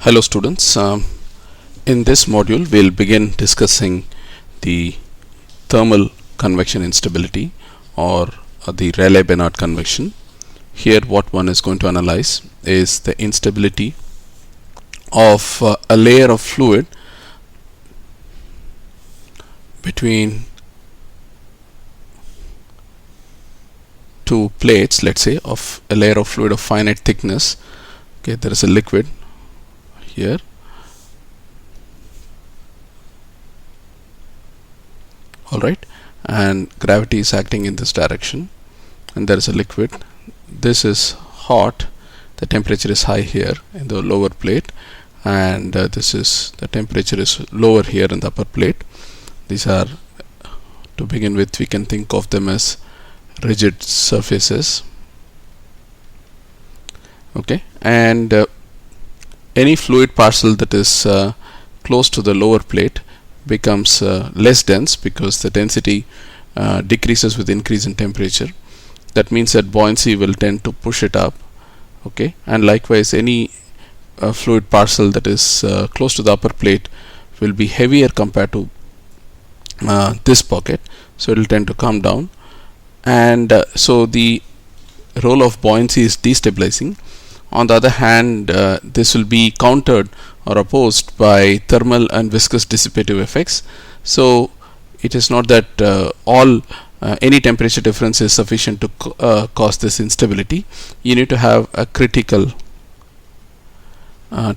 Hello students, in this module we'll begin discussing the thermal convection instability or the Rayleigh-Benard convection. Here what one is going to analyze is the instability of a layer of fluid between two plates, let's say of a layer of fluid of finite thickness. Okay, there is a liquid here, alright, and gravity is acting in this direction, and there is a liquid. This is hot, the temperature is high here in the lower plate, and this is the temperature is lower here in the upper plate. These are, to begin with, we can think of them as rigid surfaces. Okay, and any fluid parcel that is close to the lower plate becomes less dense because the density decreases with increase in temperature. That means that buoyancy will tend to push it up. Okay, and likewise any fluid parcel that is close to the upper plate will be heavier compared to this pocket, so it will tend to come down, and so the role of buoyancy is destabilizing. On the other hand, this will be countered or opposed by thermal and viscous dissipative effects. So it is not that any temperature difference is sufficient to cause this instability. You need to have a critical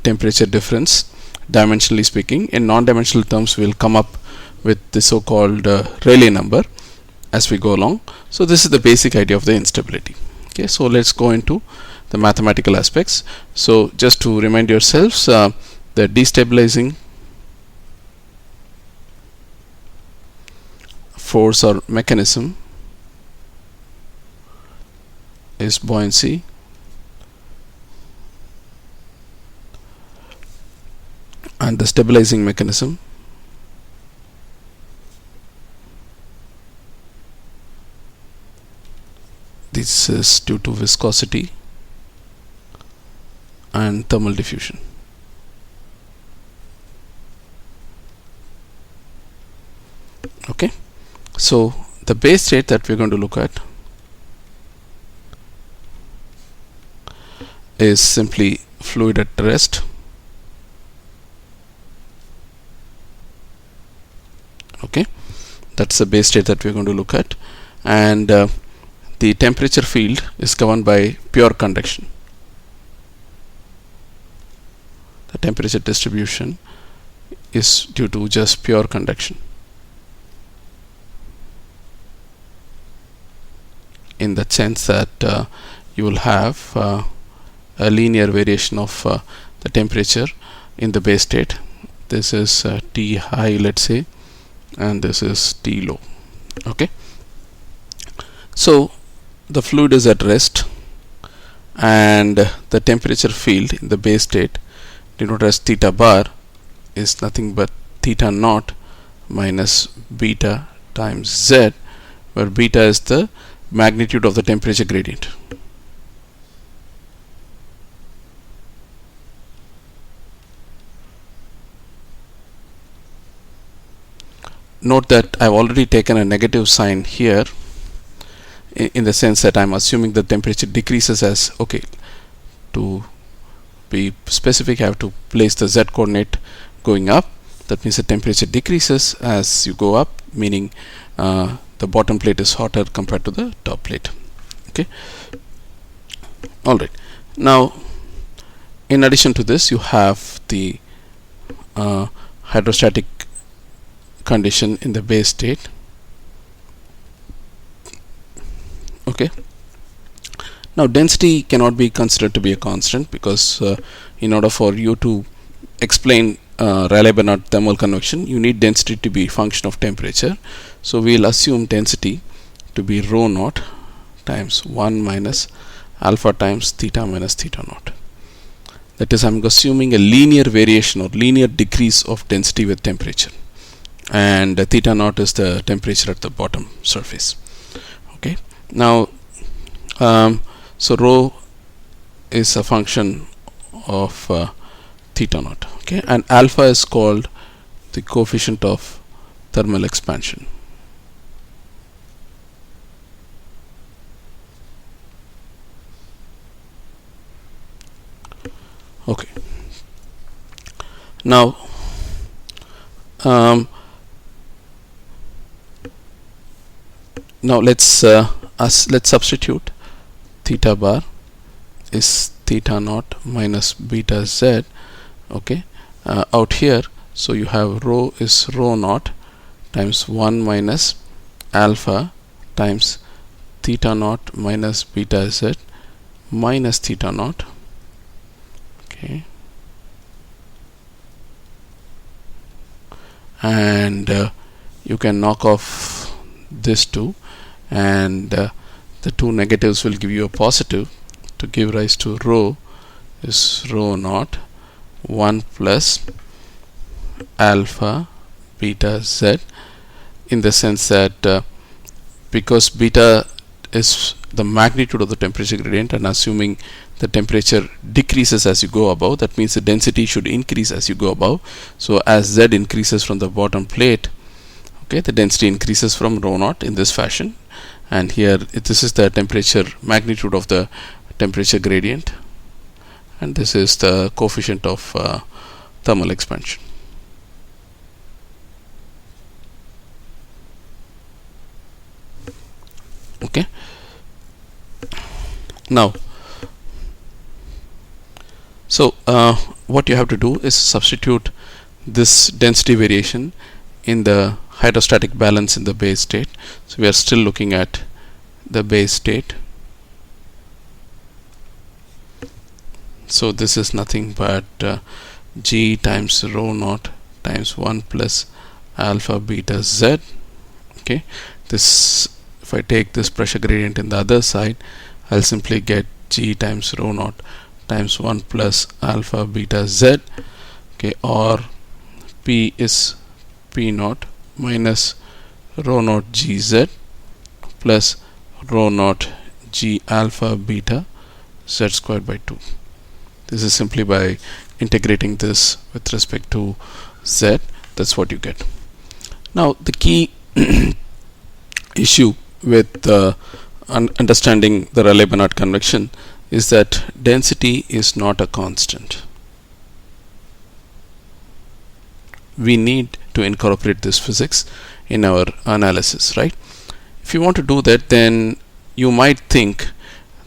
temperature difference, dimensionally speaking. In non-dimensional terms, we will come up with the so-called Rayleigh number as we go along. So this is the basic idea of the instability. Okay, so let's go into the mathematical aspects. So just to remind yourselves, the destabilizing force or mechanism is buoyancy, and the stabilizing mechanism this is due to viscosity and thermal diffusion. Okay, so the base state that we're going to look at is simply fluid at rest. Okay, that's the base state that we're going to look at, and the temperature field is governed by pure conduction. The temperature distribution is due to just pure conduction, in the sense that you will have a linear variation of the temperature in the base state. This is T high, let's say, and this is T low. Okay, so the fluid is at rest, and the temperature field in the base state, denoted as theta bar, is nothing but theta naught minus beta times z, where beta is the magnitude of the temperature gradient. Note that I've already taken a negative sign here, in the sense that I'm assuming the temperature decreases as, okay, to be specific I have to place the z coordinate going up. That means the temperature decreases as you go up, meaning the bottom plate is hotter compared to the top plate. Okay, alright. Now in addition to this, you have the hydrostatic condition in the base state. Okay, now density cannot be considered to be a constant, because in order for you to explain Rayleigh-Benard thermal convection, you need density to be a function of temperature. So we will assume density to be rho naught times 1 minus alpha times theta minus theta naught. That is, I'm assuming a linear variation or linear decrease of density with temperature, and theta naught is the temperature at the bottom surface. Okay, now so rho is a function of theta naught. Okay, and alpha is called the coefficient of thermal expansion. Okay, now let's substitute theta bar is theta naught minus beta z. Okay, out here, so you have rho is rho naught times 1 minus alpha times theta naught minus beta z minus theta naught. Okay, and you can knock off this 2, and the two negatives will give you a positive to give rise to rho is rho naught 1 plus alpha beta z, in the sense that because beta is the magnitude of the temperature gradient, and assuming the temperature decreases as you go above, that means the density should increase as you go above. So as z increases from the bottom plate, okay, the density increases from rho naught in this fashion, and here this is the temperature magnitude of the temperature gradient, and this is the coefficient of thermal expansion. Okay, now so what you have to do is substitute this density variation in the hydrostatic balance in the base state. So we are still looking at the base state. So this is nothing but G times rho naught times 1 plus alpha beta z. Okay, this, if I take this pressure gradient in the other side, I'll simply get G times rho naught times 1 plus alpha beta z. Okay, or P is P naught minus rho naught gz plus rho naught g alpha beta z squared by 2. This is simply by integrating this with respect to z. That's what you get. Now the key issue with understanding the Rayleigh-Benard convection is that density is not a constant. We need to incorporate this physics in our analysis, right? If you want to do that, then you might think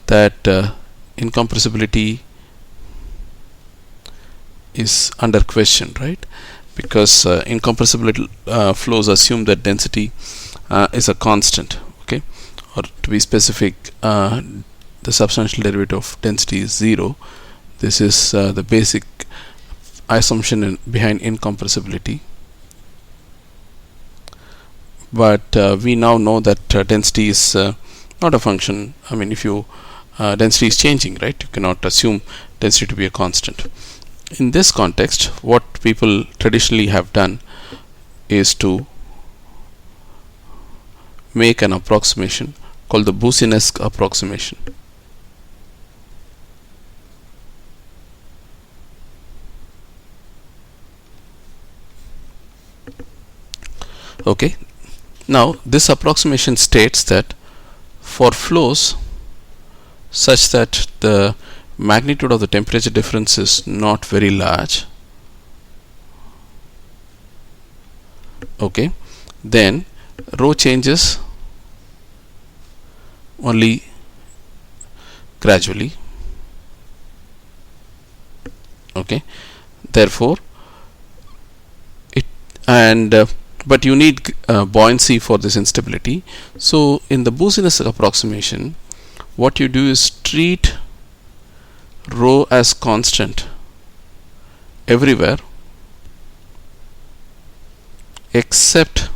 that incompressibility is under question, right? Because incompressibility flows assume that density is a constant, okay? Or to be specific, the substantial derivative of density is 0. This is the basic assumption behind incompressibility. But we now know that density is not a function. I mean, if you density is changing, right? You cannot assume density to be a constant. In this context, what people traditionally have done is to make an approximation called the Boussinesq approximation. Okay, now this approximation states that for flows such that the magnitude of the temperature difference is not very large, okay, then rho changes only gradually, okay, therefore it, and but you need buoyancy for this instability. So in the Boussinesq approximation, what you do is treat rho as constant everywhere except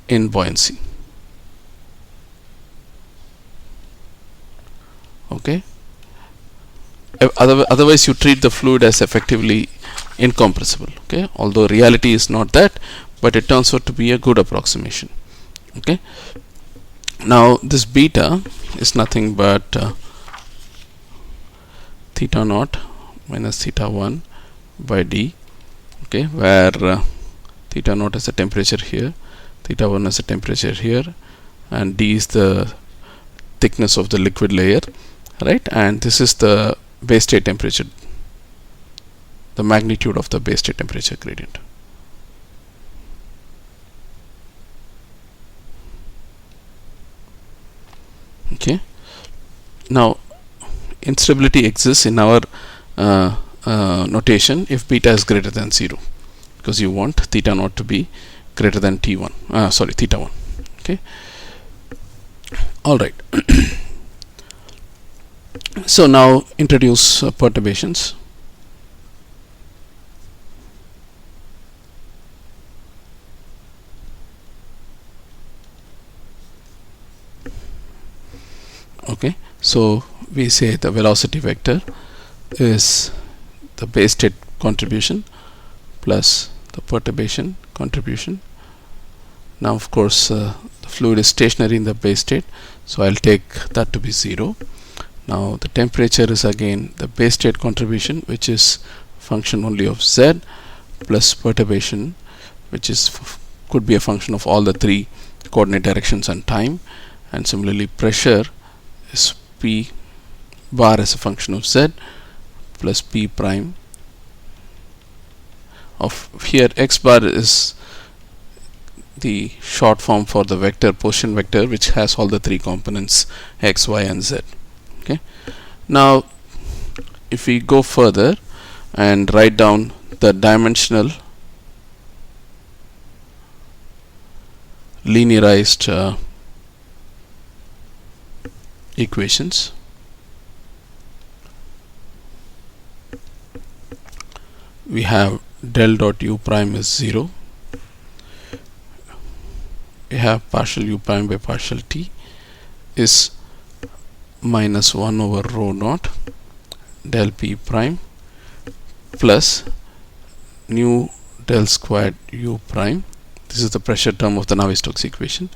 in buoyancy. Okay, otherwise you treat the fluid as effectively incompressible. Okay, although reality is not that, but it turns out to be a good approximation. Okay, now this beta is nothing but theta naught minus theta 1 by d, okay, where theta naught is the temperature here, theta 1 is the temperature here, and d is the thickness of the liquid layer, right? And this is the base state temperature, the magnitude of the base state temperature gradient. Okay, now instability exists in our notation if beta is greater than 0, because you want theta naught to be greater than theta 1. Okay, all right. So now introduce perturbations. Okay, so we say the velocity vector is the base state contribution plus the perturbation contribution. Now of course the fluid is stationary in the base state, so I'll take that to be 0. Now the temperature is again the base state contribution, which is function only of z, plus perturbation, which is could be a function of all the 3 coordinate directions and time. And similarly pressure is P bar as a function of z plus P prime of, here x bar is the short form for the vector, position vector, which has all the 3 components x, y and z. Okay, now if we go further and write down the dimensional linearized equations, we have del dot u prime is 0, we have partial u prime by partial t is minus 1 over rho naught del p prime plus nu del squared u prime. This is the pressure term of the Navier-Stokes equation.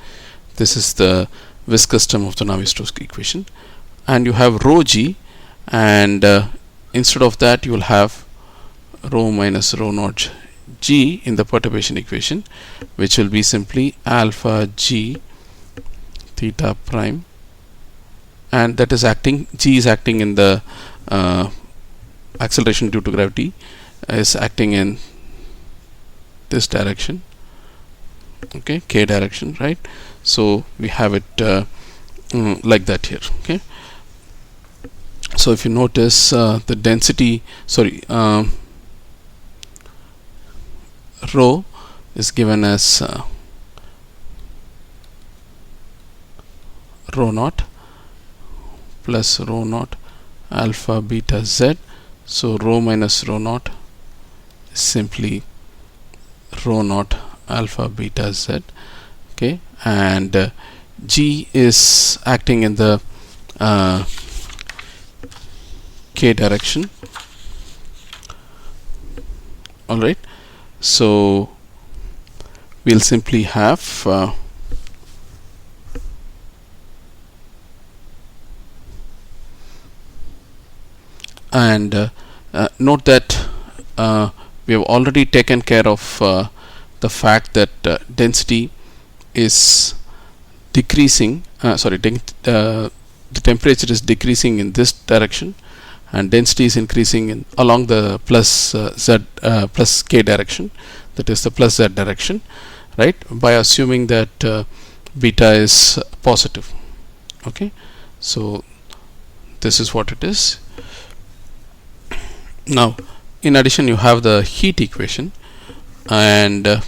This is the viscous term of the Navier-Stokes equation, and you have rho g, and instead of that you will have rho minus rho naught g in the perturbation equation, which will be simply alpha g theta prime, and that is acting, g is acting in the acceleration due to gravity is acting in this direction, okay, k direction, right? So we have it like that here. Okay, so if you notice the density, rho is given as rho naught plus rho naught alpha beta z. So rho minus rho naught is simply rho naught alpha beta z. Okay, and g is acting in the k direction. All right, so we'll simply have note that we have already taken care of the fact that density is decreasing, the temperature is decreasing in this direction, and density is increasing in along the plus plus k direction, that is the plus z direction, right, by assuming that beta is positive. Okay, so this is what it is. Now in addition you have the heat equation, and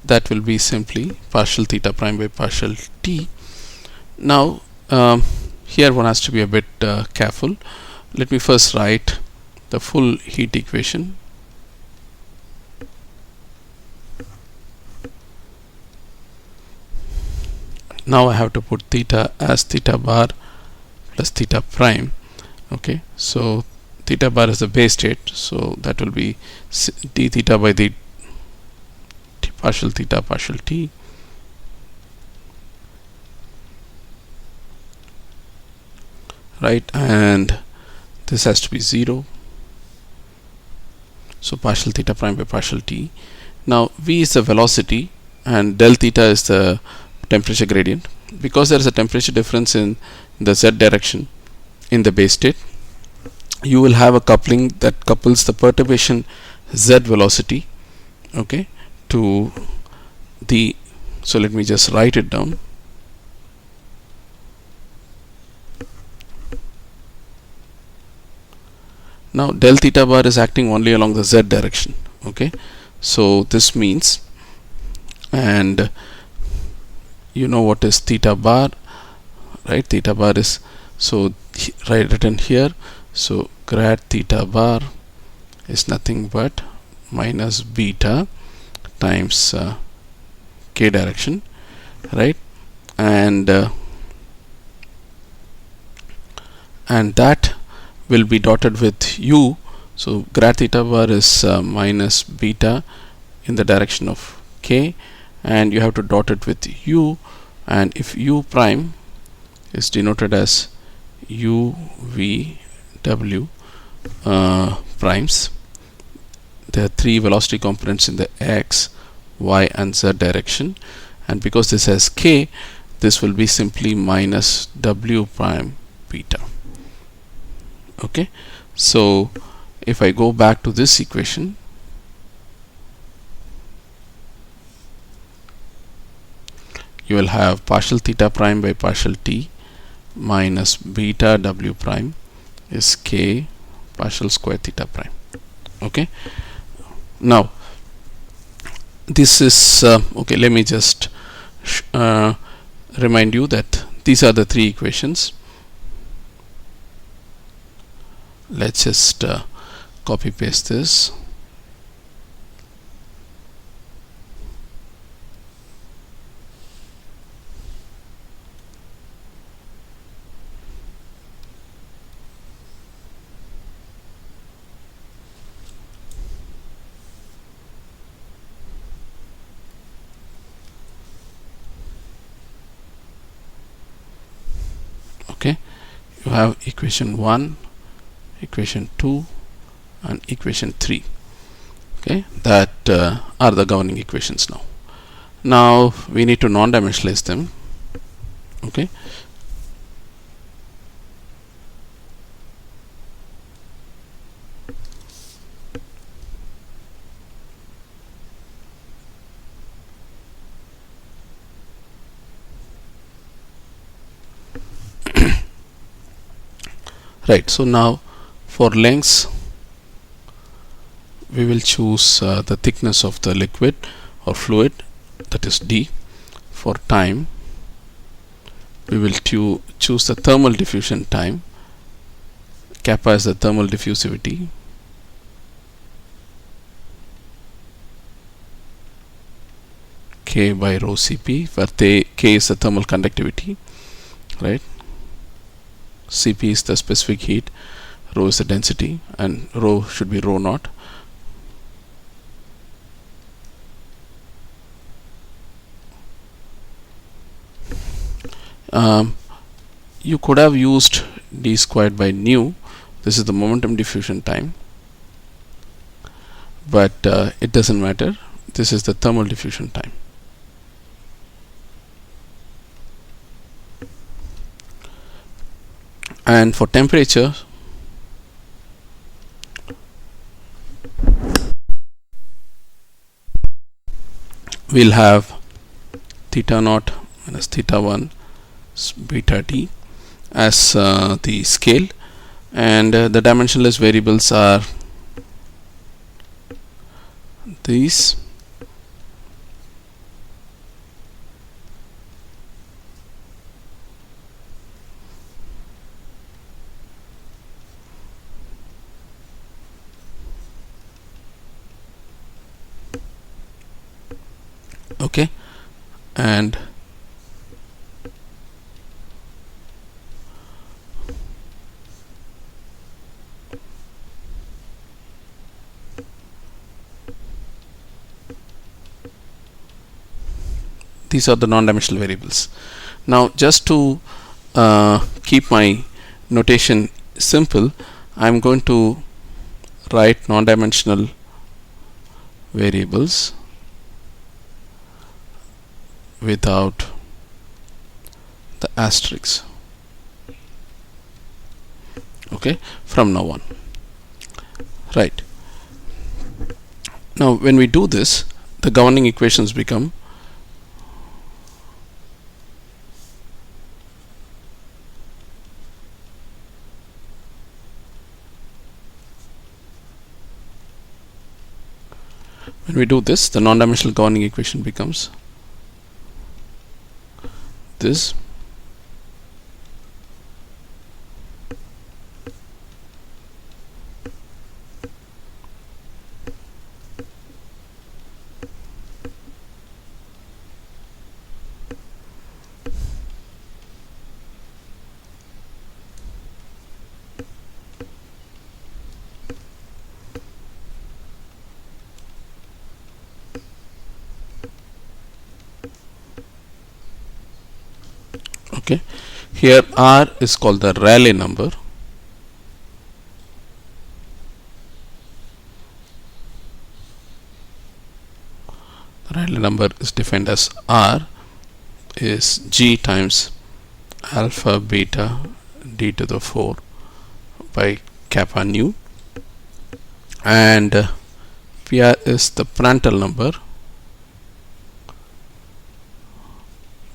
that will be simply partial theta prime by partial t. Now here one has to be a bit careful. Let me first write the full heat equation. Now I have to put theta as theta bar plus theta prime. Okay, so theta bar is the base state, so that will be d theta by the partial theta partial t, right, and this has to be 0, So partial theta prime by partial t. Now v is the velocity and del theta is the temperature gradient. Because there is a temperature difference in the z direction in the base state, you will have a coupling that couples the perturbation z velocity, okay, to the, so let me just write it down. Now del theta bar is acting only along the z direction, okay. So this means, and you know what is theta bar, right? Theta bar is, so written here, so grad theta bar is nothing but minus beta times k direction, right? And that will be dotted with u. So grad theta bar is minus beta in the direction of k, and you have to dot it with u. And if u prime is denoted as u v w primes, there are three velocity components in the x, y and z direction, and because this has k, this will be simply minus w prime beta. Okay, so if I go back to this equation, you will have partial theta prime by partial t minus beta w prime is k partial square theta prime. Okay, now this is okay, let me just remind you that these are the three equations. Let's just copy paste this. Okay, you have equation 1, equation 2 and equation 3. Okay, that are the governing equations. Now we need to non-dimensionalize them. Okay, right, so now for lengths we will choose the thickness of the liquid or fluid, that is d. For time we will choose the thermal diffusion time, kappa is the thermal diffusivity, k by rho cp, where k is the thermal conductivity, right? Cp is the specific heat, rho is the density, and rho should be rho naught. You could have used d squared by nu. This is the momentum diffusion time, but it doesn't matter. This is the thermal diffusion time. And for temperature, we'll have theta naught minus theta 1 beta t as the scale, and the dimensionless variables are these. Okay, and these are the non-dimensional variables. Now just to keep my notation simple, I'm going to write non-dimensional variables without the asterisk. Okay, from now on. Right. Now when we do this, the governing equations become the non-dimensional governing equation becomes this. Okay, here R is called the Rayleigh number. The Rayleigh number is defined as R is G times alpha beta d to the 4 by kappa nu, and PR is the Prandtl number,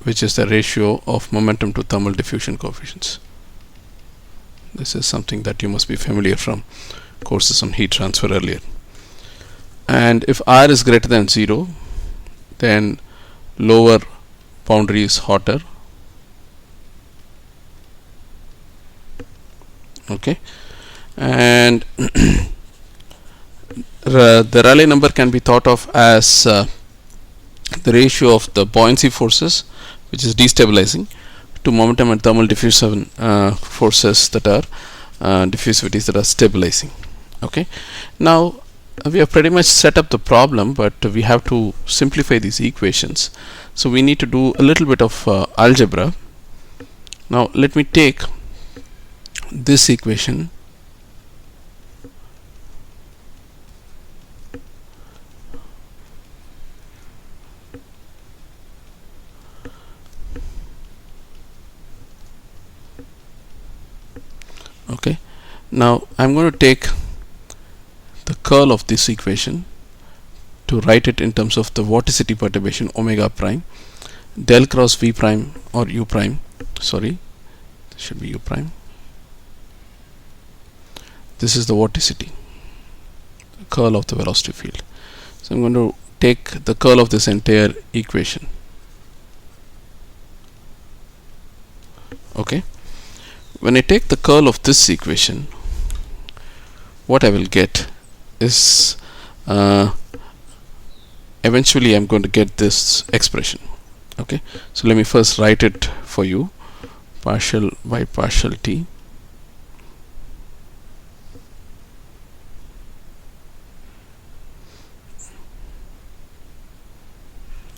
which is the ratio of momentum to thermal diffusion coefficients. This is something that you must be familiar from courses on heat transfer earlier. And if R is greater than 0, then lower boundary is hotter. Okay, and the Rayleigh number can be thought of as the ratio of the buoyancy forces, which is destabilizing, to momentum and thermal diffusion forces that are diffusivities that are stabilizing. Okay, now we have pretty much set up the problem, but we have to simplify these equations, so we need to do a little bit of algebra. Now let me take this equation okay. Now I'm going to take the curl of this equation to write it in terms of the vorticity perturbation omega prime del cross v prime or u prime, sorry, this should be u prime. This is the vorticity, the curl of the velocity field. So I'm going to take the curl of this entire equation. Okay, when I take the curl of this equation, what I will get is eventually I'm going to get this expression. Okay, so let me first write it for you. Partial by partial t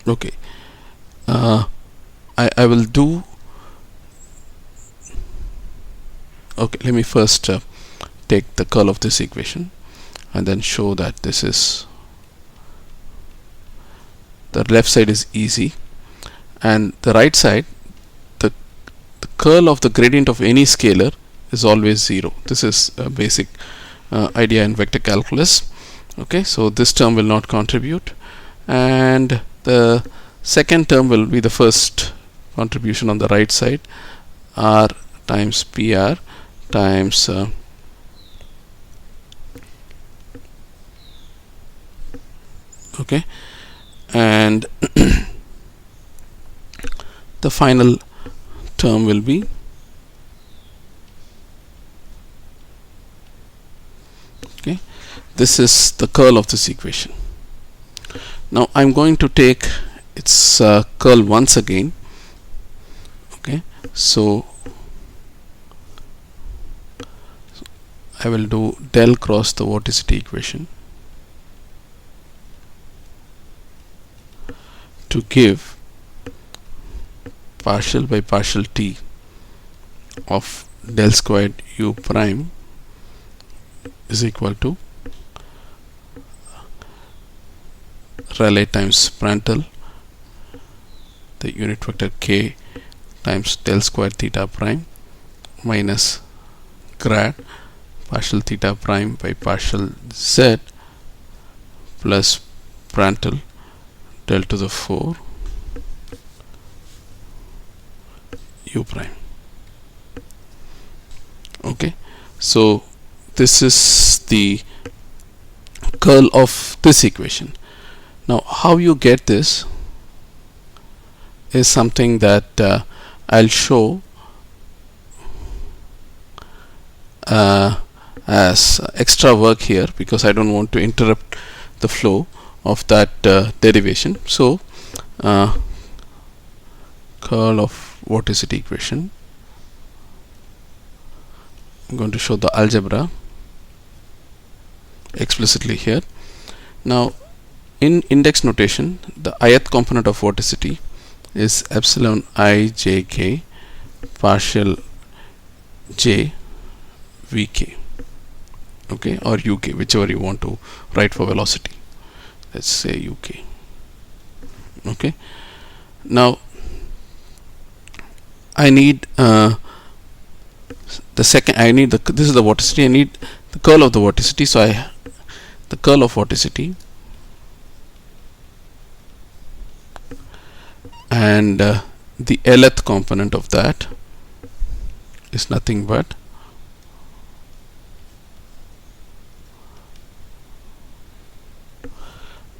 okay. I will do okay, let me first take the curl of this equation and then show that this is the left side is easy, and the right side, the curl of the gradient of any scalar is always 0. This is a basic idea in vector calculus. Okay, so this term will not contribute, and the second term will be the first contribution on the right side, R times PR times okay, and the final term will be okay. This is the curl of this equation. Now I'm going to take its curl once again. Okay, so I will do del cross the vorticity equation to give partial by partial t of del squared u prime is equal to Rayleigh times Prandtl, the unit vector k times del square theta prime minus grad partial theta prime by partial z plus Prandtl del to the 4 u prime. Okay, so this is the curl of this equation. Now how you get this is something that I'll show as extra work here, because I don't want to interrupt the flow of that derivation. So curl of vorticity equation, I'm going to show the algebra explicitly here. Now in index notation, the ith component of vorticity is epsilon I j k partial j vk, okay, or uk, whichever you want to write for velocity. Let's say uk. Okay, now I need the second, this is the vorticity, I need the curl of the vorticity. So the curl of vorticity, and the lth component of that is nothing but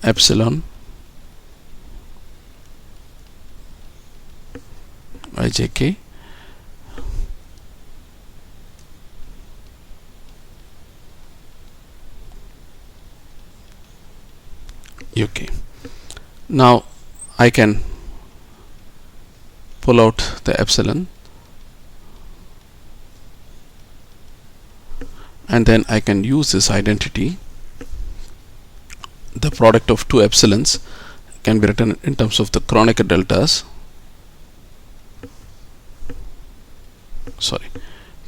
epsilon ijk uk. Now I can pull out the epsilon, and then I can use this identity. The product of two epsilons can be written in terms of the Kronecker deltas,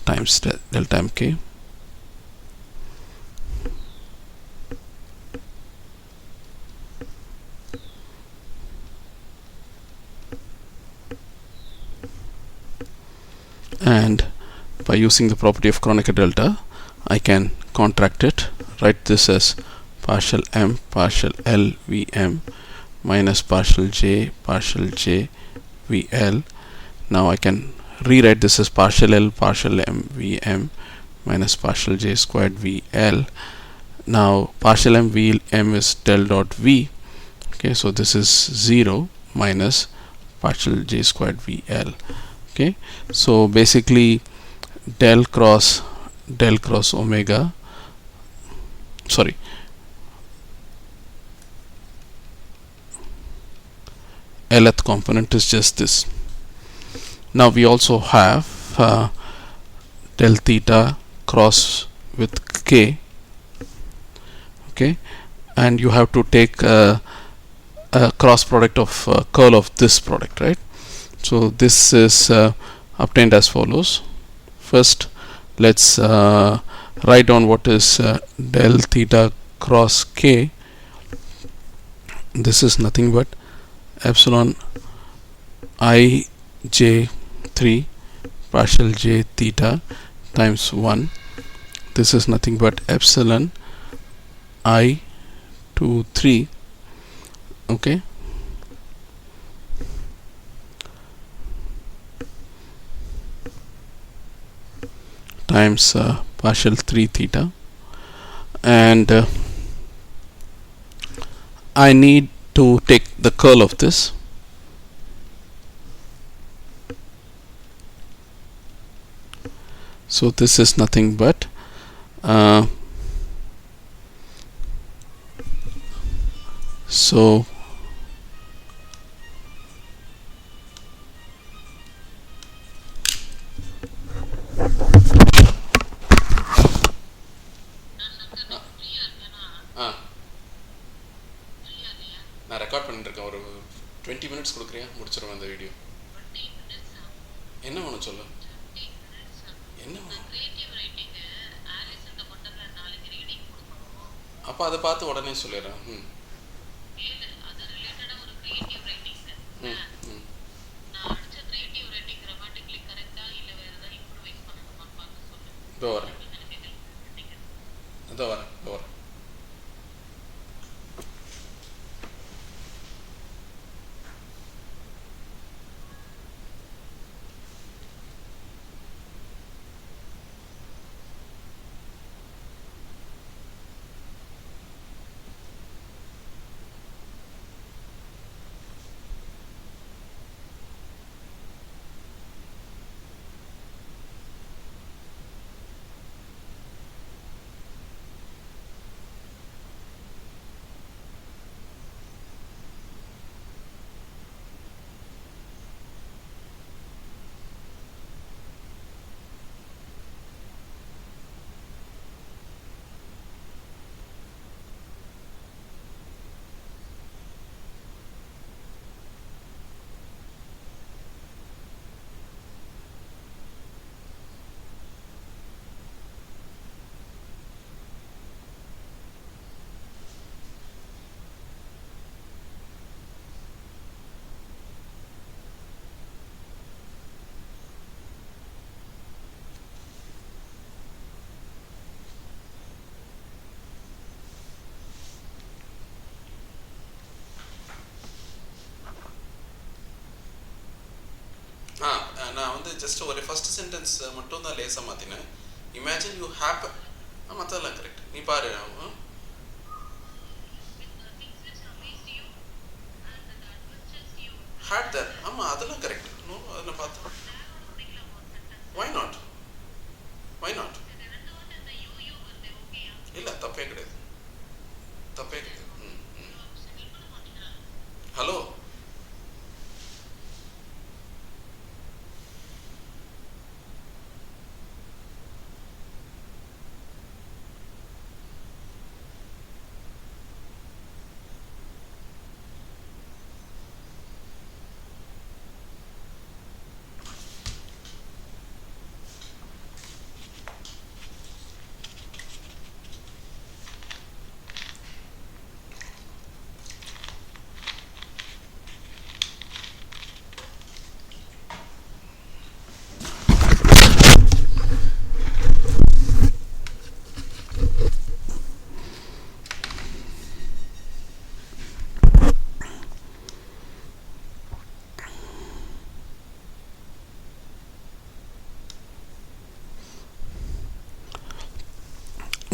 times delta mk and by using the property of Kronecker delta, I can contract it, write this as partial m partial l vm minus partial j vl. Now I can rewrite this as partial l partial m vm minus partial j squared vl. Now partial m vm is del dot v. Okay, so this is 0 minus partial j squared vl. Okay, so basically del cross omega, lth component is just this. Now we also have del theta cross with k, okay, and you have to take a cross product of curl of this product, right? So this is obtained as follows. First, let's write down what is del theta cross k. This is nothing but epsilon I j3 partial j theta times 1. This is nothing but epsilon I 2 3, okay, times partial 3 theta, and I need to take the curl of this. So this is nothing but so நான் record பண்ணிட்டு இருக்கேன். ஒரு 20 minutes கொடுக்குறியா, முடிச்சிருவேன் அந்த video. என்ன வேணும் சொல்லு, என்ன வேணும்? அப்போ அதை பார்த்து உடனே சொல்லிடுறேன். ம், ம். இதோ வரேன் இதோ வரேன் இதோ வரேன். நான் வந்து ஜஸ்ட் ஒரு ஃபர்ஸ்ட் சென்டென்ஸ் மட்டும் தான் லேசாக மாற்றினேன். இமேஜின் யூ ஹேப் மற்றதெல்லாம் கரெக்ட். நீ பாரு. Hate that. ஆமாம், அதெல்லாம் கரெக்ட். நோ, அதில் பார்த்தேன். Why not? Why not? இல்லை, தப்பே கிடையாது, தப்பே கிடையாது. Hello,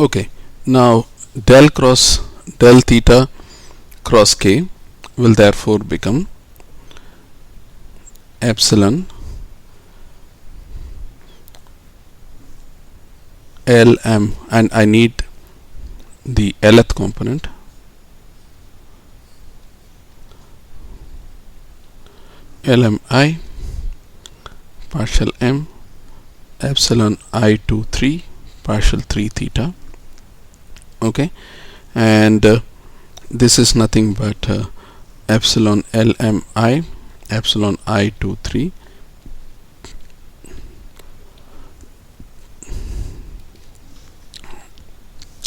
okay, now del cross del theta cross k will therefore become epsilon lm, and I need the lth component, lmi partial m epsilon I 2 3 partial 3 theta. Okay, and this is nothing but epsilon lmi epsilon I 2 3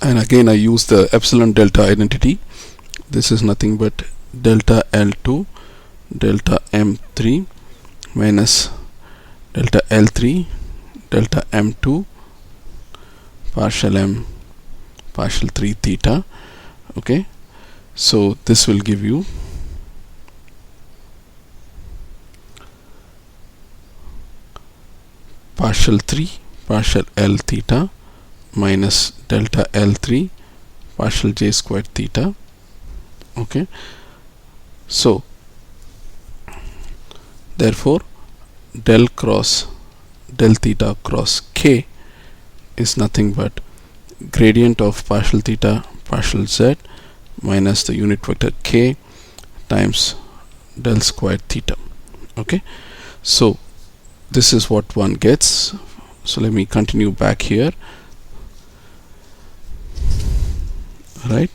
and again I use the epsilon delta identity. This is nothing but delta L2 delta M3 minus delta L3 delta M2 partial M partial 3 theta. Okay, so this will give you partial 3 partial L theta minus delta L3 partial j squared theta. Okay, so therefore del cross del theta cross k is nothing but gradient of partial theta partial z minus the unit vector k times del squared theta. Okay, so this is what one gets. So let me continue back here, right?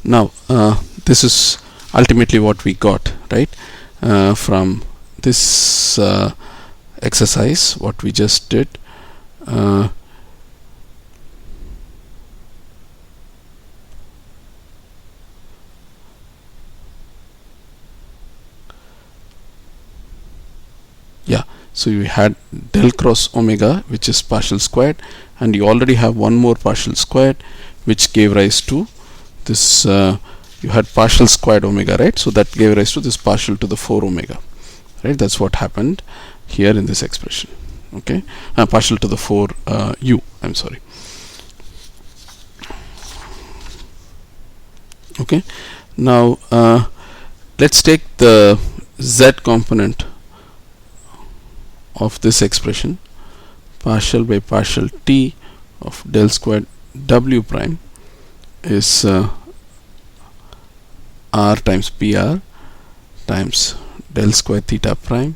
Now this is ultimately what we got, right, from this exercise, what we just did. uh, yeah, so you had del cross omega, which is partial squared, and you already have one more partial squared, which gave rise to this. You had partial squared omega, right? So that gave rise to this partial to the 4 omega, right? That's what happened here in this expression. Okay, partial to the 4 u. I'm sorry. Okay, now let's take the z component of this expression, partial by partial t of del squared w prime is r times pr times del square theta prime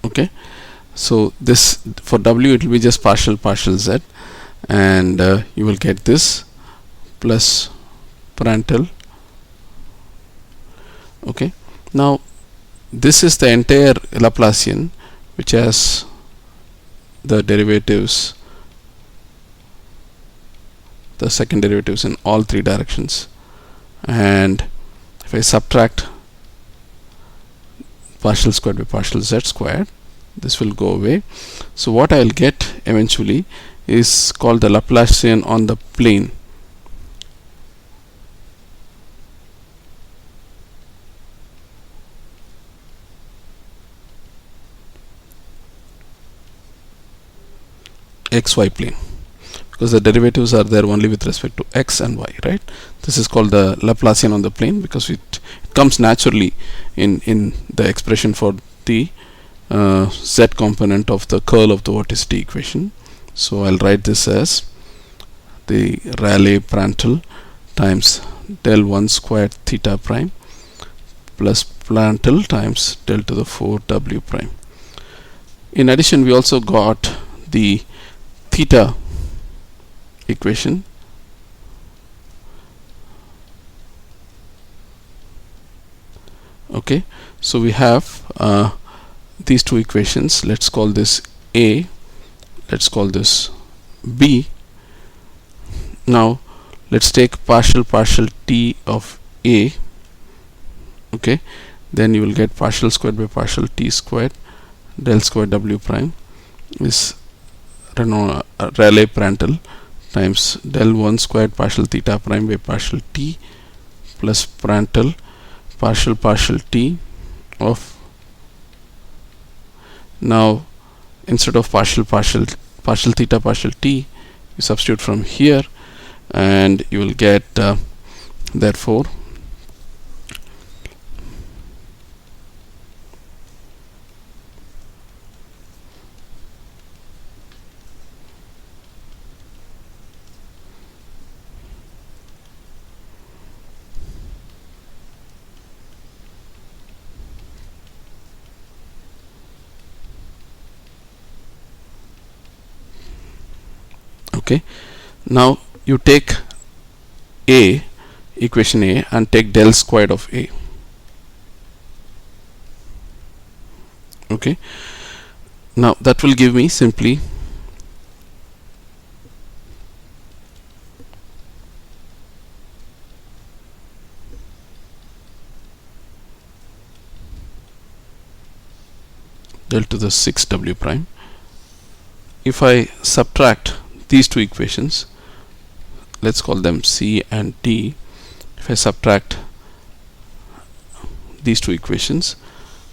okay. So this, for w it will be just partial z, and you will get this plus parental. Okay, now this is the entire Laplacian, which has the derivatives, the second derivatives in all three directions, and if I subtract partial squared by partial z squared, this will go away. So what I'll get eventually is called the Laplacian on the plane. XY plane, because the derivatives are there only with respect to x and y, right? This is called the Laplacian on the plane because it comes naturally in the expression for the z component of the curl of the vorticity equation. So I'll write this as the Rayleigh-Benard times del 1 squared theta prime plus Prandtl times del to the 4 w prime. In addition, we also got the theta equation, okay. So we have these two equations. Let's call this A, let's call this B. Now let's take partial t of A, okay. Then you will get partial squared by partial t squared del squared w prime is Rayleigh-Benard times del 1 squared partial theta prime by partial t plus Prandtl partial t of, now instead of partial theta partial t, you substitute from here and you will get therefore okay. Now you take A, equation A, and take del squared of A, okay. Now that will give me simply del to the 6 w prime. If I subtract these two equations, let's call them C and D. If I subtract these two equations,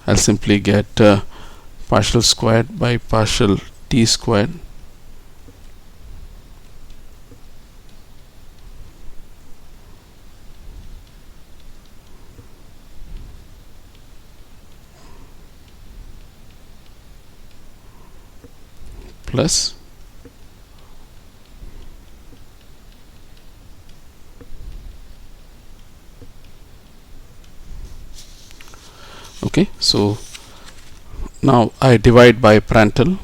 I'll simply get partial squared by partial t squared plus okay. So now I divide by Prandtl,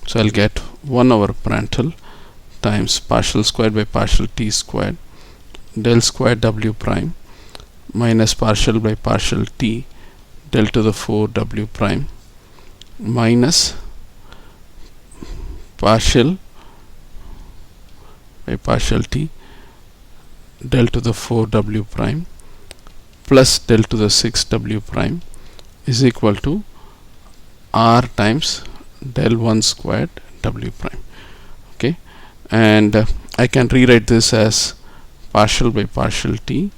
so I'll get 1 over Prandtl times partial squared by partial t squared del square w prime minus partial by partial t del to the 4 w prime minus partial by partial t del to the 4 w prime plus del to the 6 w prime is equal to r times del 1 squared w prime. Okay, and I can rewrite this as partial by partial t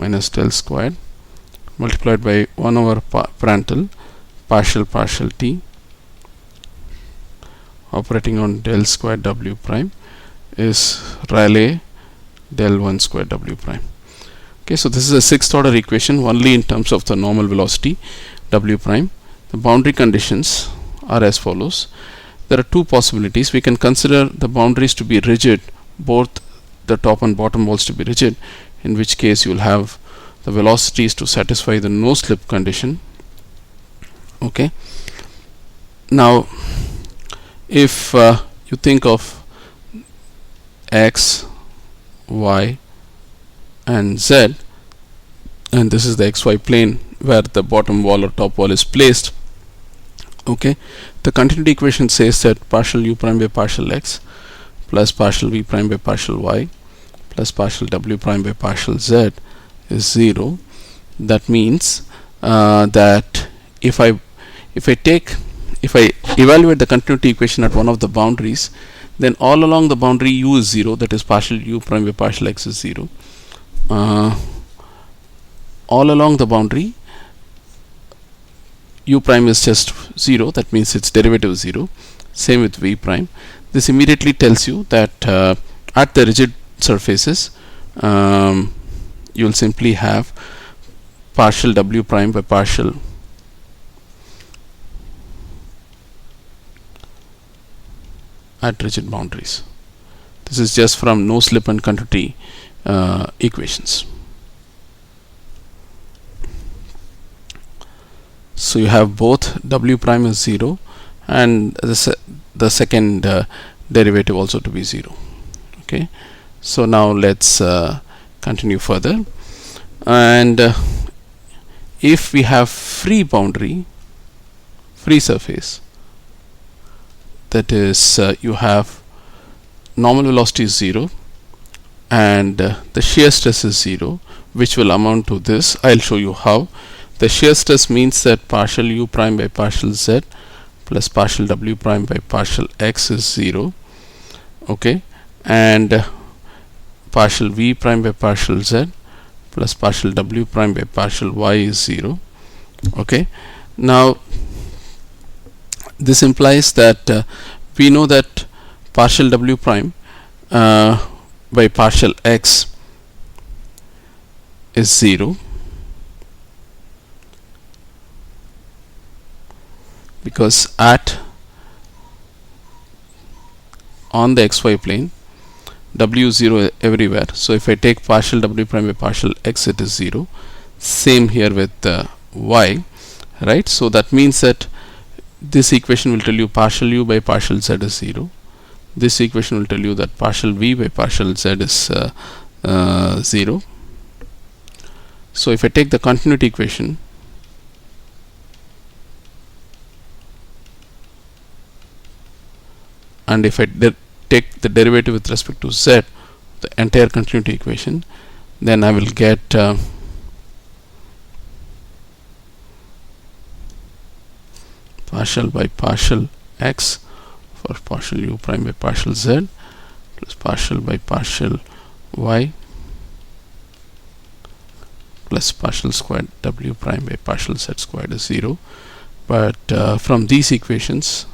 minus del squared multiplied by 1 over parental partial t operating on del squared w prime is Rayleigh del 1 squared w prime. Okay, so this is a sixth order equation only in terms of the normal velocity w prime. The boundary conditions are as follows. There are two possibilities. We can consider the boundaries to be rigid, both the top and bottom walls to be rigid, in which case you will have the velocities to satisfy the no slip condition. Okay, now if you think of x, y and z, and this is the xy plane where the bottom wall or top wall is placed. Okay, the continuity equation says that partial u prime by partial x plus partial v prime by partial y plus partial w prime by partial z is 0. That means that if I evaluate the continuity equation at one of the boundaries, then all along the boundary u is 0, that is partial u prime by partial x is 0. All along the boundary u prime is just 0, that means its derivative is 0. Same with v prime. This immediately tells you that at the rigid surfaces you will simply have partial w prime by partial at rigid boundaries. This is just from no slip and continuity equations. So you have both w prime is 0 and the second derivative also to be 0. Okay, so now let's continue further, and if we have free boundary, free surface, that is you have normal velocity is 0 and the shear stress is 0, which will amount to this. I'll show you how. The shear stress means that partial u prime by partial z plus partial w prime by partial x is 0. Okay, and partial v prime by partial z plus partial w prime by partial y is 0. Okay, now this implies that we know that partial w prime by partial x is 0, because on the xy plane w is 0 everywhere. So if I take partial w prime by partial x, it is 0. Same here with y, right? So that means that this equation will tell you partial u by partial z is 0. This equation will tell you that partial v by partial z is 0. So if I take the continuity equation, and if I take the derivative with respect to z, the entire continuity equation, then I will get partial by partial x for partial u prime by partial z plus partial by partial y plus partial squared w prime by partial z squared is 0. But from these equations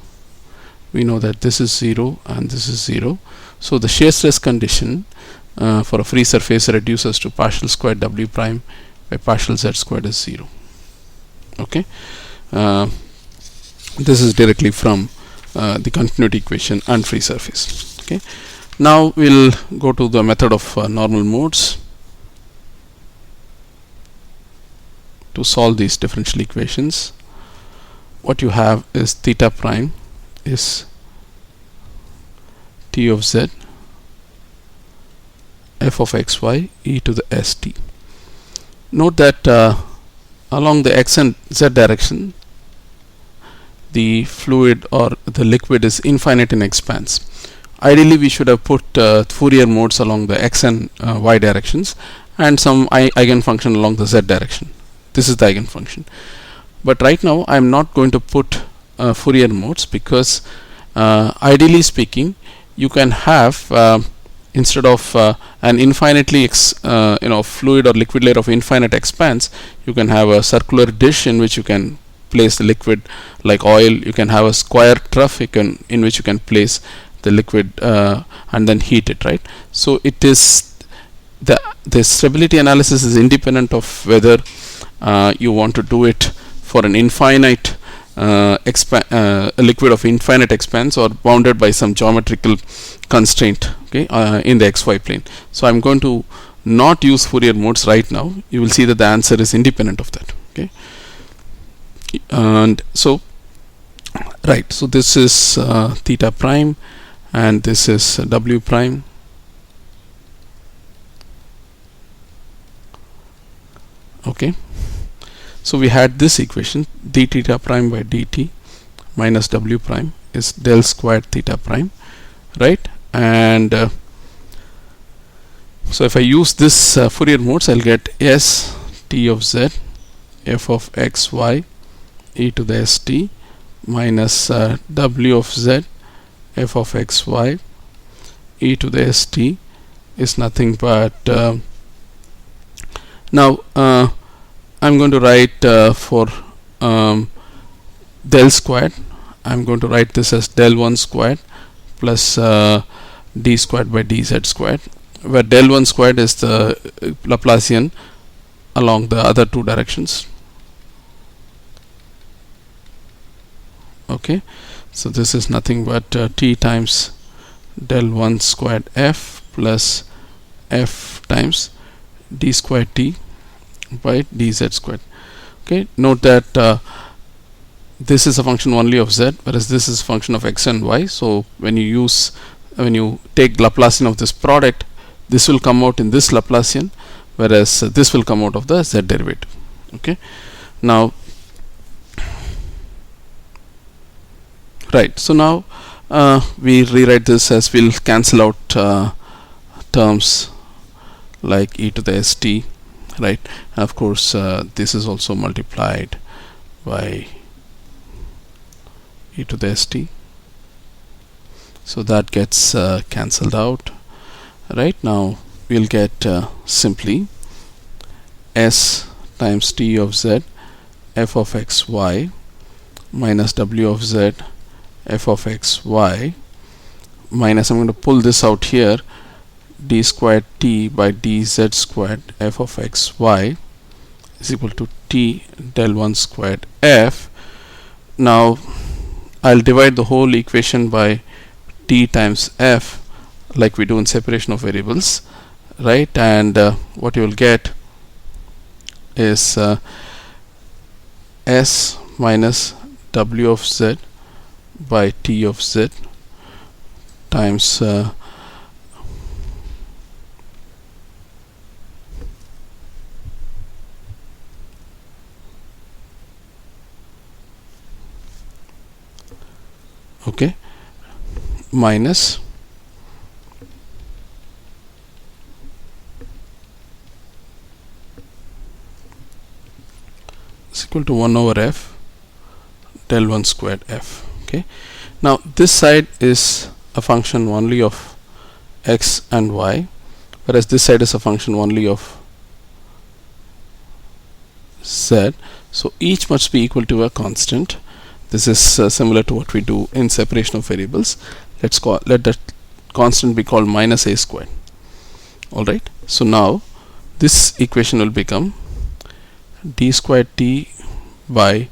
we know that this is 0 and this is 0. So the shear stress condition for a free surface reduces to partial squared w prime by partial z squared is 0. Okay, this is directly from the continuity equation and free surface. Okay, now we'll go to the method of normal modes to solve these differential equations. What you have is theta prime is t of z f of xy e to the st. Note that along the x and z direction the fluid or the liquid is infinite in expanse. Ideally we should have put Fourier modes along the x and y directions and some eigenfunction along the z direction. This is the eigenfunction. But right now I am not going to put Fourier modes because ideally speaking you can have instead of an infinitely fluid or liquid layer of infinite expanse, you can have a circular dish in which you can place the liquid like oil. You can have a square trough in which you can place the liquid and then heat it, right? So it is the stability analysis is independent of whether you want to do it for an infinite liquid of infinite expanse or bounded by some geometrical constraint, okay, in the xy plane. So I'm going to not use Fourier modes right now. You will see that the answer is independent of that, okay. And so right, so this is theta prime and this is w prime. Okay, so we had this equation d theta prime by dt minus w prime is del squared theta prime, right? And so if I use this Fourier modes, I'll get s t of z f of x y e to the st minus w of z f of x y e to the st is nothing but now I'm going to write for del squared, I'm going to write this as del 1 squared plus d squared by dz squared, where del 1 squared is the Laplacian along the other two directions. Okay, so this is nothing but t times del 1 squared f plus f times d squared t by dz squared. Okay, note that this is a function only of z, whereas this is a function of x and y. So when you take Laplacian of this product, this will come out in this Laplacian, whereas this will come out of the z derivative. Okay, now right, so now we rewrite this as we'll cancel out terms like e to the st, right? And of course this is also multiplied by e to the st, so that gets cancelled out. Right, now we'll get simply s times t of z f of x y minus w of z f of x y minus, I'm going to pull this out here, d squared t by dz squared f of x y is equal to t del 1 squared f. Now I'll divide the whole equation by t times f like we do in separation of variables, right? And what you will get is s minus w of z by t of z times okay, minus is equal to 1 over f del 1 squared f. Okay, now this side is a function only of x and y, whereas this side is a function only of z. So each must be equal to a constant. This is similar to what we do in separation of variables. Let that constant be called minus a squared. All right, so now this equation will become d squared t by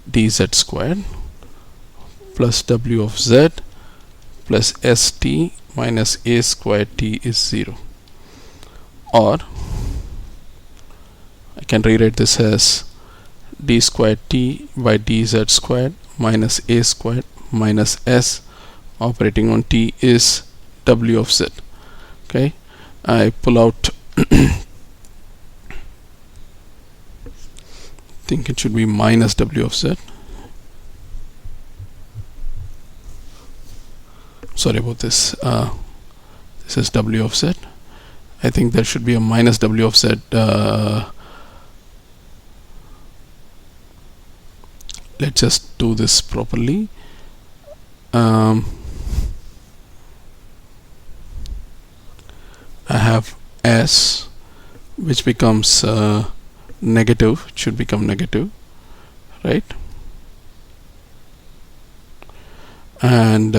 dz squared plus w of z plus st minus a squared t is 0, or I can rewrite this as d squared t by dz squared minus a squared minus s operating on t is w of z. Okay, I pull out think it should be minus W of Z. Sorry about this. This is W of Z. I think there should be a minus W of Z. Let's just do this properly. I have S, which becomes negative. It should become negative, right? And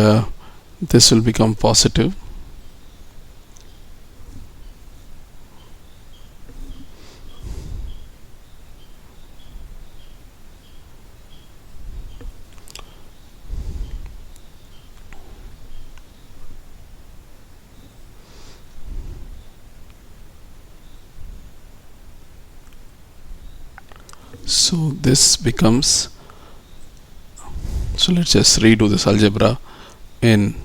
this will become positive. So this becomes, so let's just redo this algebra in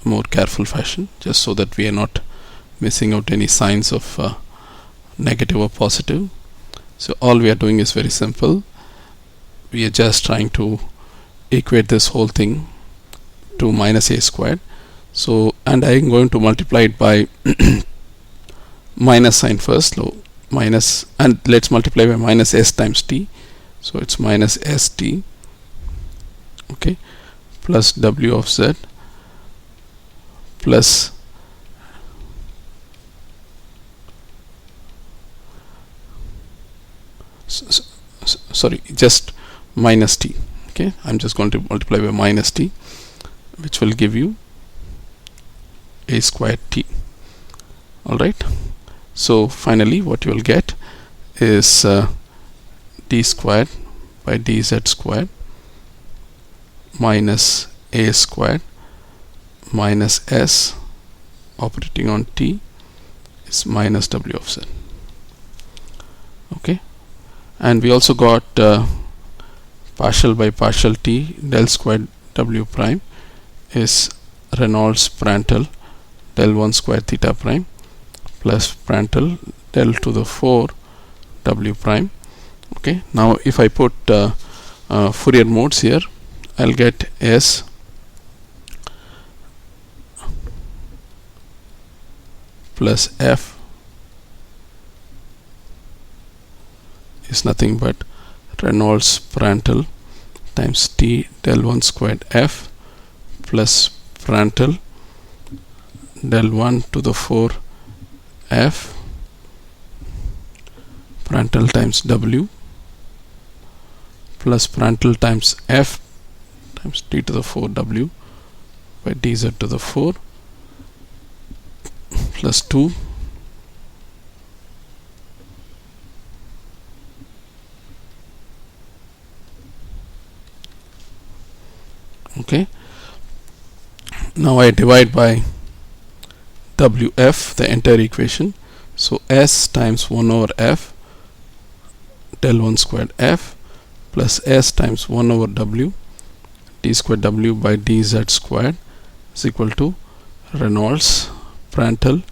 more careful fashion, just so that we are not missing out any signs of negative or positive. So all we are doing is very simple. We are just trying to equate this whole thing to minus a squared. So, and I am going to multiply it by minus sign first, minus, and let's multiply by minus s times t. So it's minus st, okay, plus W of Z plus sorry, just minus t. Okay, I'm just going to multiply by minus t, which will give you a squared t. All right. So finally what you will get is d squared by dz squared minus a squared minus s operating on t is minus W of Z. Okay, and we also got partial by partial t del squared W prime is Reynolds Prandtl del 1 square theta prime plus Prandtl del to the 4 W prime. Okay, now if I put Fourier modes here, I'll get S plus F is nothing but Reynolds Prandtl times T del 1 squared F plus Prandtl del 1 to the 4 F Prandtl times W plus Prandtl times F times T to the 4 W by dz to the 4 plus 2 okay. Now I divide by WF the entire equation, so S times 1 over F del 1 squared F plus S times 1 over W d squared W by dz squared is equal to Reynolds Prandtl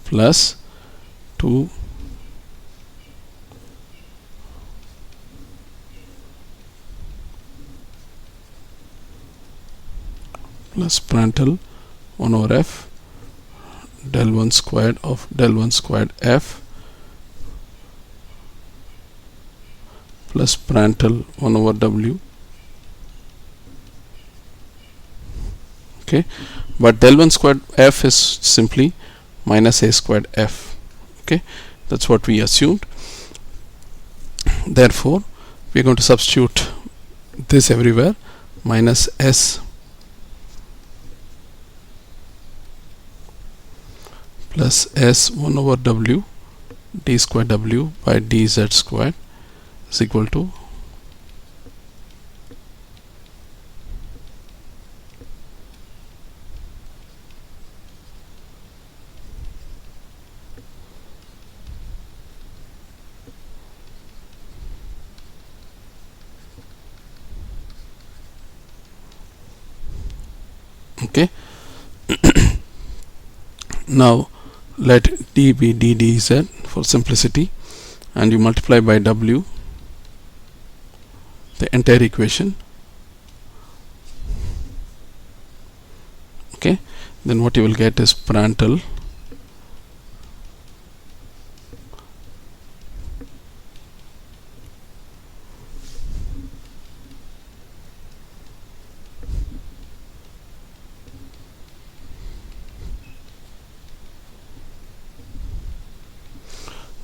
plus 2 plus Prandtl 1 over F del 1 squared of del 1 squared F plus Prandtl 1 over W. Okay, but del 1 squared F is simply minus a squared F. Okay, that's what we assumed. Therefore we are going to substitute this everywhere, minus S plus S 1 over W d squared W by dz squared is equal to Okay. Now let d be ddz for simplicity, and you multiply by w the entire equation. Okay, then what you will get is Prandtl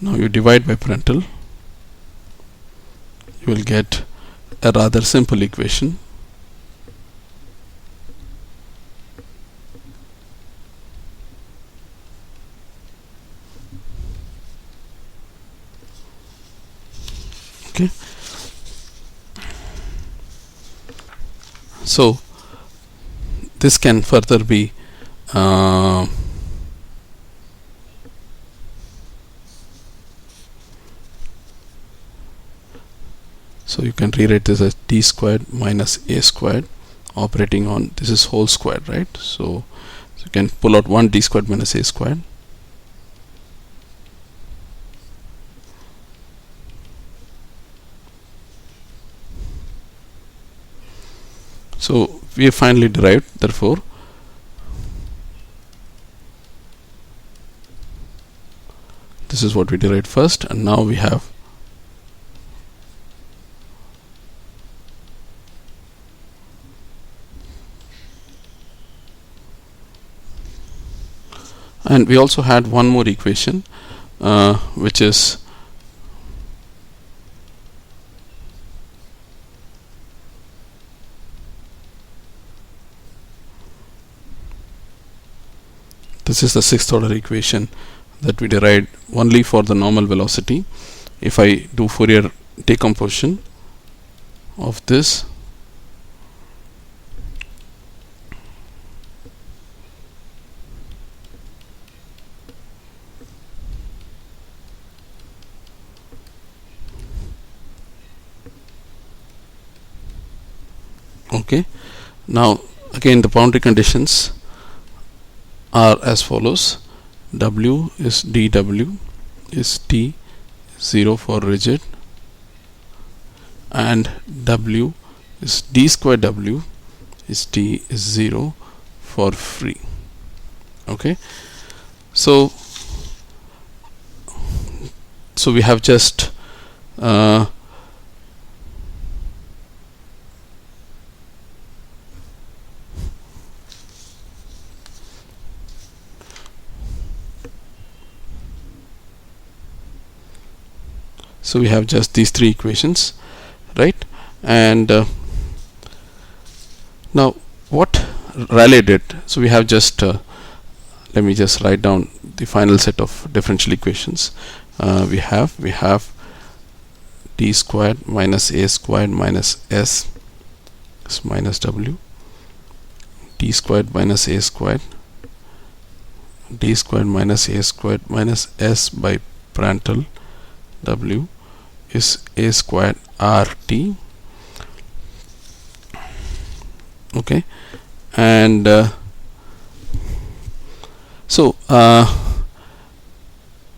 now you divide by Prandtl, you will get a rather simple equation. Okay, so this can further be so you can rewrite this as d squared minus a squared operating on this is whole squared, right? So you can pull out 1 d squared minus a squared. So we have finally derived, therefore this is what we derived first, and now we have and we also had one more equation which is this is the 6th order equation that we derived only for the normal velocity. If I do Fourier decomposition of this, okay, now again the boundary conditions are as follows: w is dw is t 0 for rigid, and w is d square w is t is 0 for free. Okay, so we have just so we have just these 3 equations, right? And now what Rayleigh did, so we have just let me just write down the final set of differential equations. We have d squared minus a squared minus s is minus w, d squared minus a squared, d squared minus a squared minus s by Prandtl w is a squared rt. Okay, and so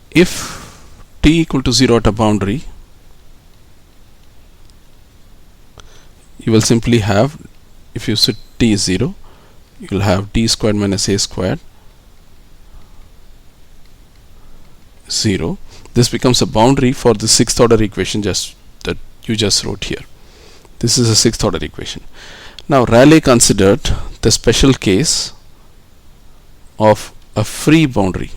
if t equal to 0 at a boundary, you will simply have, if you set t is 0, you will have d squared minus a squared 0. This becomes a boundary for the 6th order equation that you just wrote here. This is a 6th order equation. Now Rayleigh considered the special case of a free boundary,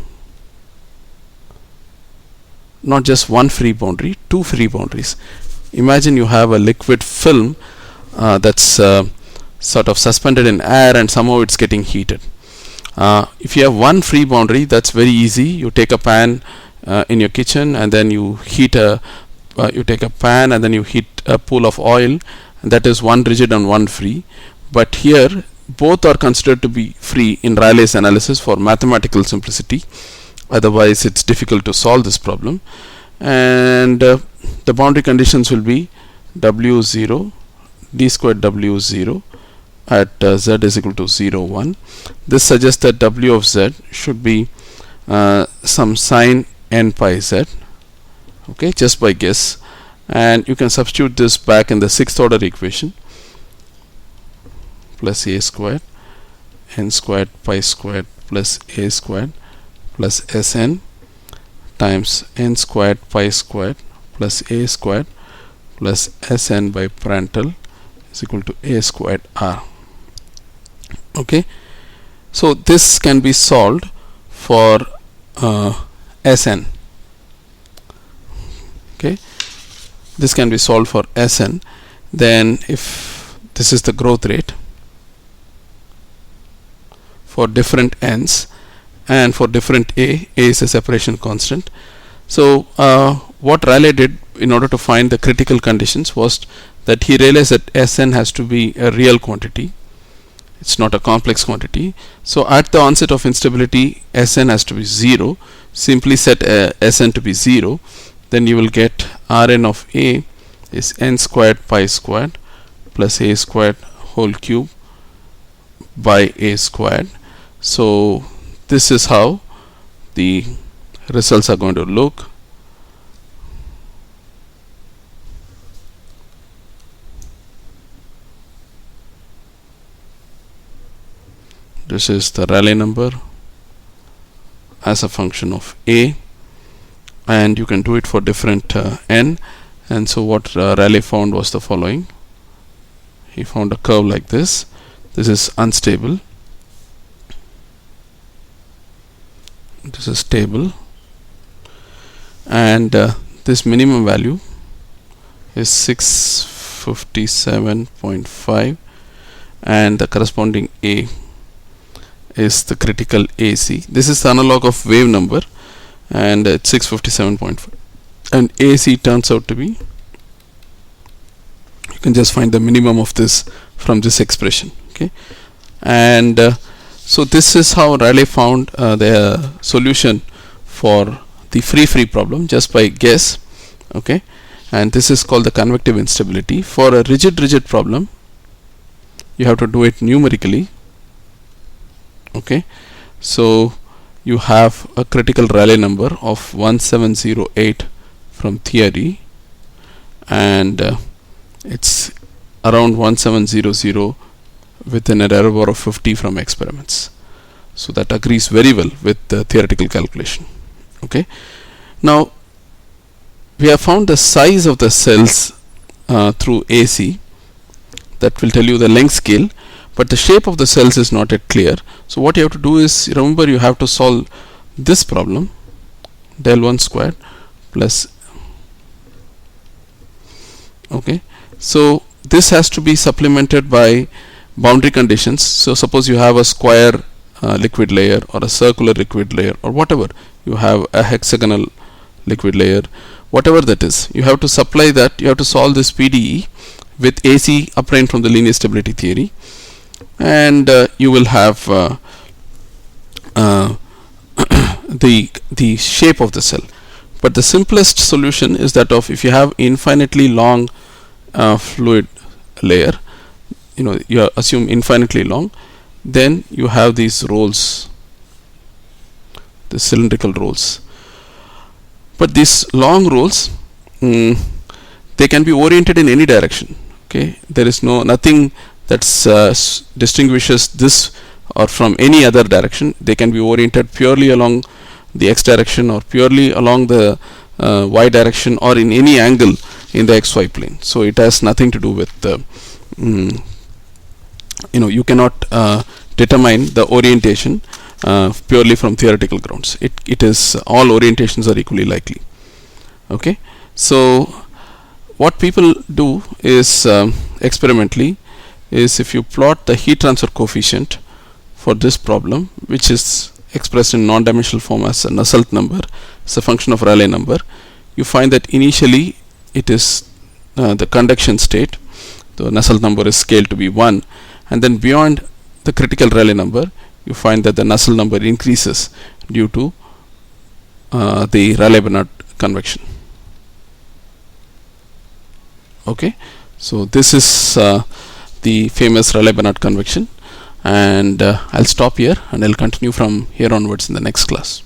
not just one free boundary, 2 free boundaries. Imagine you have a liquid film that's sort of suspended in air, and somehow it's getting heated. If you have one free boundary, that's very easy. You take a pan in your kitchen, and then you heat you take a pan and then you heat a pool of oil, and that is one rigid and one free. But here both are considered to be free in Rayleigh's analysis for mathematical simplicity, otherwise it's difficult to solve this problem. And the boundary conditions will be w0, d squared w0 at z is equal to 0, 1. This suggests that w of z should be some sine n pi z, okay, just by guess, and you can substitute this back in the sixth order equation, plus a squared n squared pi squared plus a squared plus sn times n squared pi squared plus a squared plus sn by Prandtl is equal to a squared r. Okay, so this can be solved for Sn. Okay, this can be solved for Sn. Then if this is the growth rate for different n's, and for different a is a separation constant. So what Rayleigh did in order to find the critical conditions was that he realized that Sn has to be a real quantity. It's not a complex quantity. So at the onset of instability, Sn has to be 0. Simply set Sn to be 0. Then you will get Rn of A is n squared pi squared plus a squared whole cube by a squared. So this is how the results are going to look. This is the Rayleigh number as a function of a, and you can do it for different n. And so what Rayleigh found was the following. He found a curve like this. This is unstable, this is stable, and this minimum value is 657.5, and the corresponding a is the critical AC. This is the analog of wave number, and it's 657.5, and AC turns out to be, you can just find the minimum of this from this expression. Okay, and so this is how Rayleigh found the solution for the free problem just by guess. Okay, and this is called the convective instability. For a rigid problem, you have to do it numerically. Okay, so you have a critical Rayleigh number of 1708 from theory, and it's around 1700 with an error bar of 50 from experiments. So that agrees very well with the theoretical calculation. Okay, now we have found the size of the cells through AC. That will tell you the length scale, but the shape of the cells is not yet clear. So what you have to do is, remember, you have to solve this problem, del 1 squared plus, okay, so this has to be supplemented by boundary conditions. So suppose you have a square liquid layer or a circular liquid layer, or whatever, you have a hexagonal liquid layer, whatever that is, you have to supply that, you have to solve this PDE with AC obtained from the linear stability theory, and you will have the shape of the cell. But the simplest solution is that of, if you have infinitely long fluid layer, you assume infinitely long, then you have these rolls, the cylindrical rolls. But these long rolls, they can be oriented in any direction. Okay, there is nothing that's distinguishes this or from any other direction. They can be oriented purely along the x direction, or purely along the y direction, or in any angle in the xy plane. So it has nothing to do with you cannot determine the orientation purely from theoretical grounds. It is, all orientations are equally likely. Okay, so what people do is, experimentally, is if you plot the heat transfer coefficient for this problem, which is expressed in non-dimensional form as a Nusselt number, it's a function of Rayleigh number, you find that initially it is the conduction state, the Nusselt number is scaled to be 1, and then beyond the critical Rayleigh number, you find that the Nusselt number increases due to the Rayleigh-Benard convection. Okay, so this is the famous Rayleigh-Benard convection, and I'll stop here and I'll continue from here onwards in the next class.